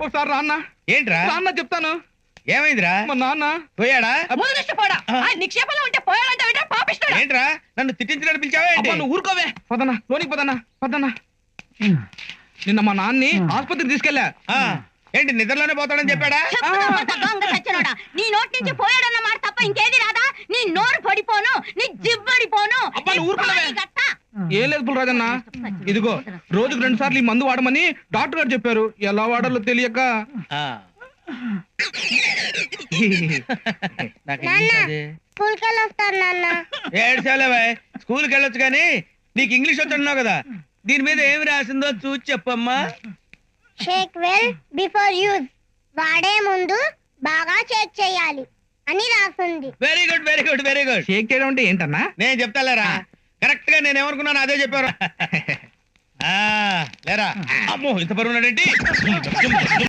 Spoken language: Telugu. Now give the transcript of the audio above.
ఒకసారి రాన్న. ఏంట్రా? రాన్న చెప్తాను. ఏమైందిరా? మా నాన్న పోయాడా? నిక్షేపంలో ఉంటే పోయాడంటే పాపిస్తాడు. ఏంట్రా నన్ను తిట్టించడానికి పిలిచావా? అబ్బా నువ్వు ఊరుకోవే. పదన్నా లోనికి పదన్నా. నిన్న మా నాన్ని ఆసుపత్రికి తీసుకెళ్ళా. ఏంటి నిద్రలోనే పోతాడని చెప్పాడా? నీ నోటి నుంచి పోయాడన్న మాట తప్ప ఇంకేది రాదా? నీ నోరు పడిపోను, నీ జివ్వడిపోను. అబ్బా నువ్వు ఊరుకోవే. ఏం లేదు పుల్లరాజన్న, ఇదిగో రోజుకు 2 సార్లు ఈ మందు వాడమని డాక్టర్ గారు చెప్పారు. ఎలా వాడాలో తెలియక. ఏడ్చాలేవా? స్కూల్కి వెళ్ళొచ్చు కానీ నీకు ఇంగ్లీష్ వచ్చన్నావు కదా, దీని మీద ఏమి రాసిందో చూసి చెప్పమ్మా. షేక్ వెల్ బిఫోర్ యూజ్, వాడే ముందు బాగా షేక్ చేయాలి అని రాసింది. Very good very good very good. Shake చేయడం అంటే ఏంటన్నా? నేను చెప్తాలేరా, కరెక్ట్ గా నేను ఏమనుకున్నాను అదే చెప్పారు. లేరా అమ్మో ఇంత పరువున్నాడేంటి?